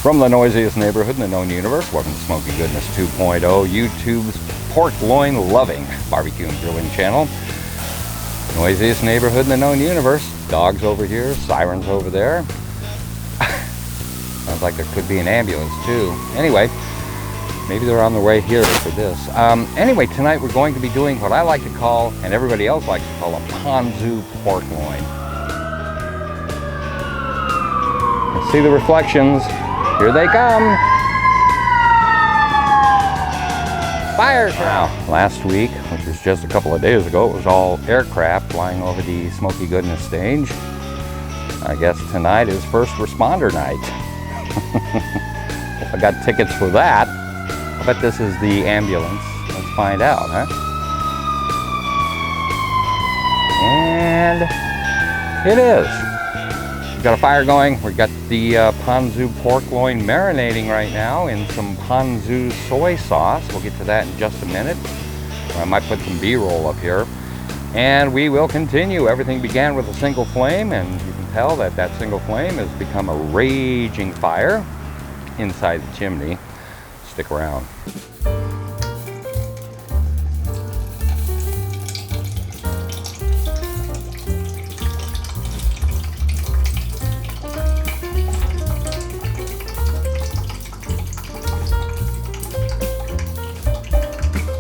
From the noisiest neighborhood in the known universe, welcome to Smoky Goodness 2.0, YouTube's pork loin loving barbecue and grilling channel. Noisiest neighborhood in the known universe. Dogs over here, sirens over there. Sounds like there could be an ambulance too. Anyway, maybe they're on their way here for this. Anyway, tonight we're going to be doing what I like to call, and everybody else likes to call, a Ponzu pork loin. Let's see the reflections. Here they come. Fire now. Last week, which was just a couple of days ago, it was all aircraft flying over the Smoky Goodness stage. I guess tonight is first responder night. If I got tickets for that, I bet this is the ambulance. Let's find out, huh? And it is. We've got a fire going. We've got the Ponzu pork loin marinating right now in some Ponzu soy sauce. We'll get to that in just a minute. I might put some B-roll up here. And we will continue. Everything began with a single flame, and you can tell that that single flame has become a raging fire inside the chimney. Stick around.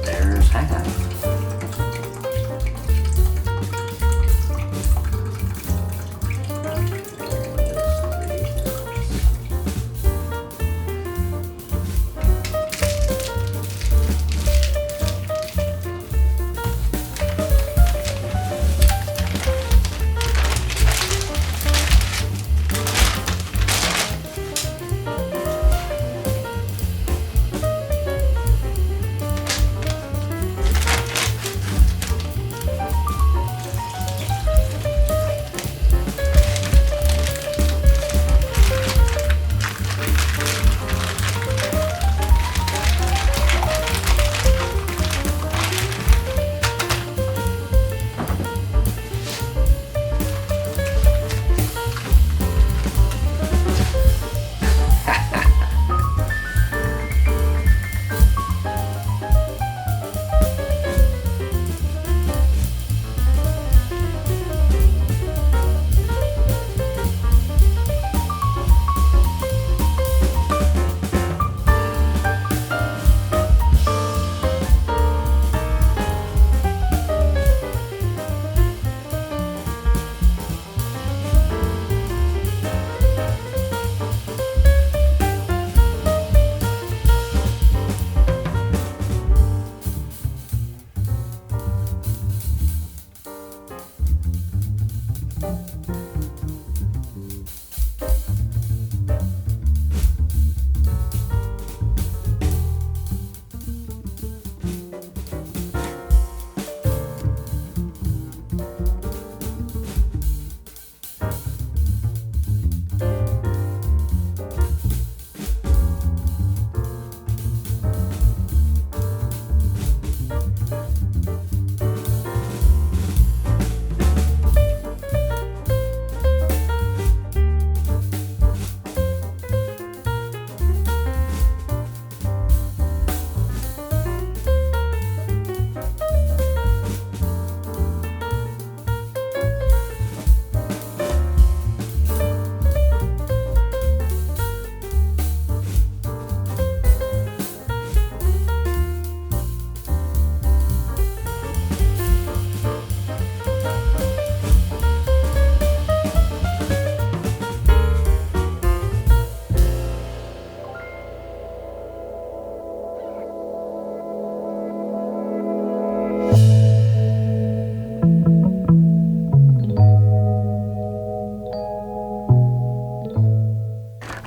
There's half.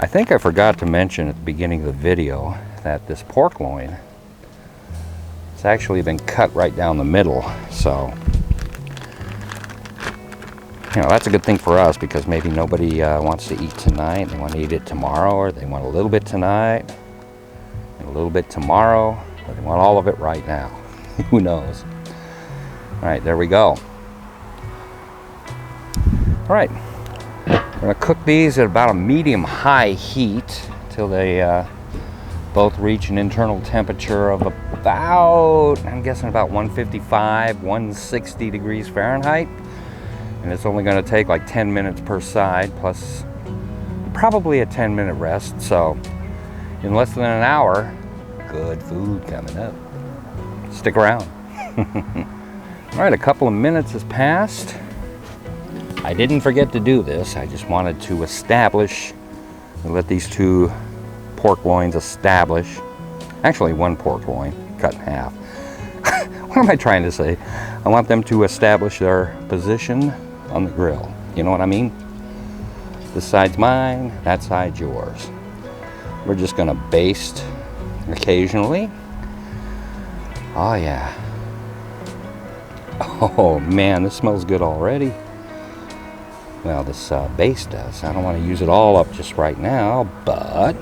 I think I forgot to mention at the beginning of the video that this pork loin, it's actually been cut right down the middle. So, you know, that's a good thing for us, because maybe nobody wants to eat tonight. They want to eat it tomorrow, or they want a little bit tonight and a little bit tomorrow, or they want all of it right now. Who knows? All right, there we go. All right. We're going to cook these at about a medium-high heat until they both reach an internal temperature of about, I'm guessing about 155, 160 degrees Fahrenheit. And it's only going to take like 10 minutes per side, plus probably a 10-minute rest. So in less than an hour, good food coming up. Stick around. All right, a couple of minutes has passed. I didn't forget to do this. I just wanted to establish, let these two pork loins establish. Actually, one pork loin cut in half. What am I trying to say? I want them to establish their position on the grill. You know what I mean? This side's mine, that side's yours. We're just gonna baste occasionally. Oh yeah. Oh man, this smells good already. Well, this baste does. I don't want to use it all up just right now, but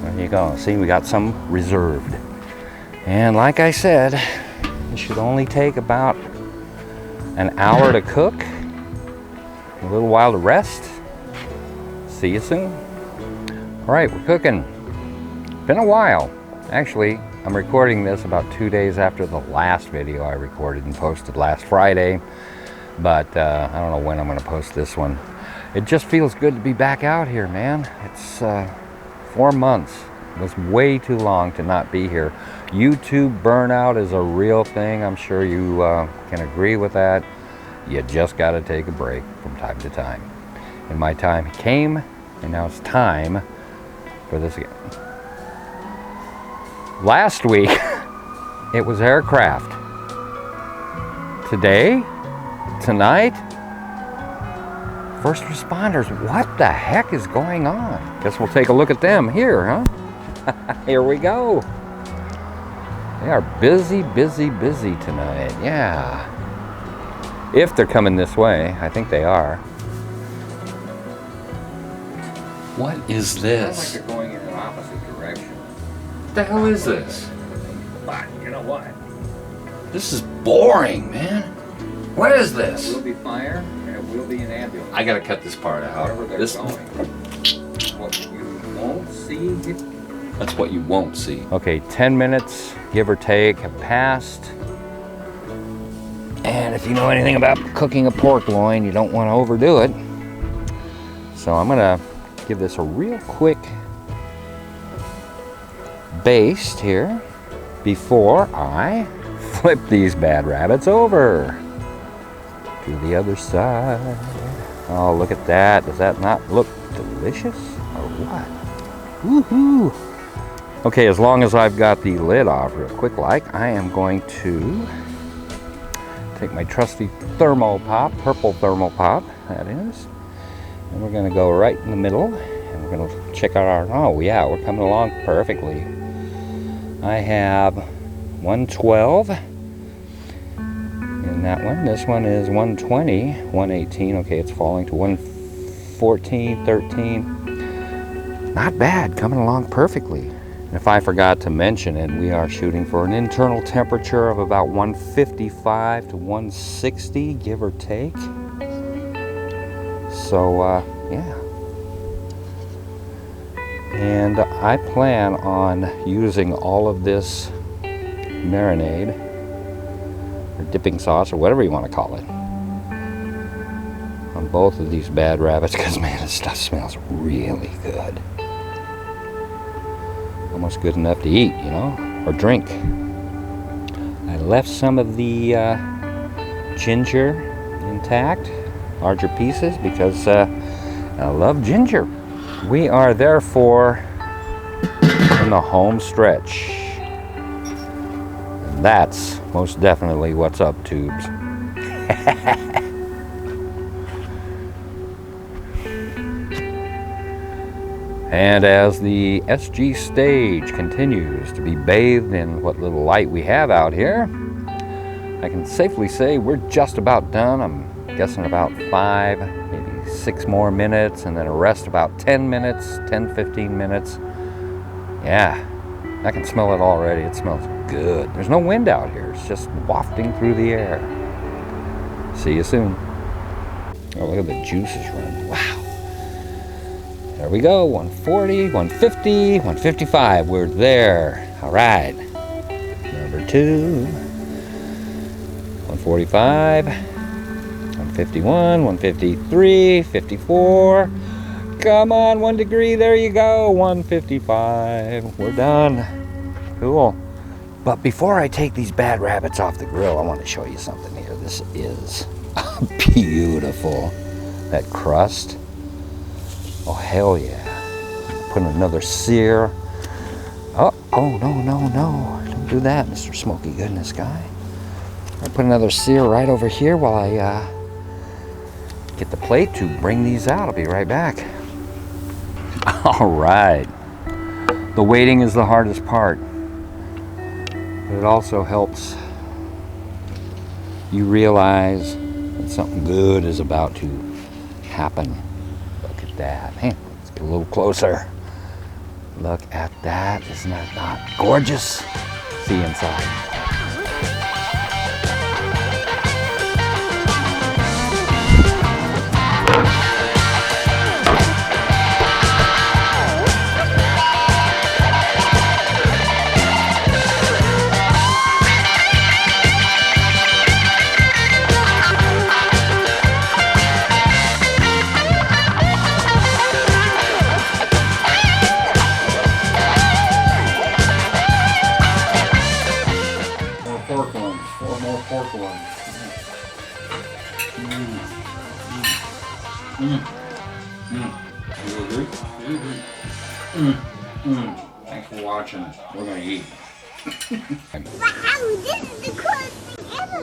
there you go. See, we got some reserved. And like I said, it should only take about an hour to cook, a little while to rest. See you soon. All right, we're cooking. Been a while. Actually, I'm recording this about 2 days after the last video I recorded and posted last Friday. But I don't know when I'm going to post this one. It just feels good to be back out here, man. It's 4 months. It was way too long to not be here. YouTube burnout is a real thing. I'm sure you can agree with that. You just got to take a break from time to time. And my time came, and now it's time for this again. Last week, it was aircraft. Today, tonight, first responders. What the heck is going on? Guess we'll take a look at them here, huh? Here we go. They are busy, busy, busy tonight. Yeah. If they're coming this way, I think they are. What is this? Sounds like they're going in an opposite direction. What the hell is this? But you know what? This is boring, man. What is this? It will be fire, and it will be an ambulance. I gotta cut this part out. Wherever they're going. What you won't see. That's what you won't see. Okay, 10 minutes, give or take, have passed. And if you know anything about cooking a pork loin, you don't want to overdo it. So I'm gonna give this a real quick baste here before I flip these bad rabbits over to the other side. Oh, look at that. Does that not look delicious or what? Woohoo! Okay, as long as I've got the lid off real quick like, I am going to take my trusty thermal pop, purple thermal pop, that is, and we're gonna go right in the middle, and we're gonna check out our, oh yeah, we're coming along perfectly. I have 112 in that one. This one is 120, 118. Okay, it's falling to 114, 13. Not bad, coming along perfectly. And if I forgot to mention it, we are shooting for an internal temperature of about 155 to 160, give or take. So, yeah. And I plan on using all of this marinade, or dipping sauce, or whatever you want to call it, on both of these bad rabbits, because man, this stuff smells really good. Almost good enough to eat, you know, or drink. I left some of the ginger intact, larger pieces, because I love ginger. We are therefore in the home stretch. And that's most definitely what's up, tubes. And as the SG stage continues to be bathed in what little light we have out here, I can safely say we're just about done. I'm guessing about 5, maybe 6 more minutes, and then a rest about 10 minutes, 10, 15 minutes. Yeah, I can smell it already. It smells good. There's no wind out here. It's just wafting through the air. See you soon. Oh, look at the juices running. Wow. There we go, 140, 150, 155. We're there. All right. Number 2. 145, 151, 153, 54. Come on, 1 degree. There you go. 155. We're done. Cool. But before I take these bad rabbits off the grill, I want to show you something here. This is beautiful. That crust. Oh, hell yeah. Put another sear. Oh, no. Don't do that, Mr. Smoky Goodness guy. I'll put another sear right over here while I get the plate to bring these out. I'll be right back. All right. The waiting is the hardest part. But it also helps you realize that something good is about to happen. Look at that. Hey, let's get a little closer. Look at that. Isn't that not gorgeous? See you inside. Pork loins, 4 more pork loins. You agree? Thanks for watching. We're gonna eat. Wow, this is the coolest thing ever.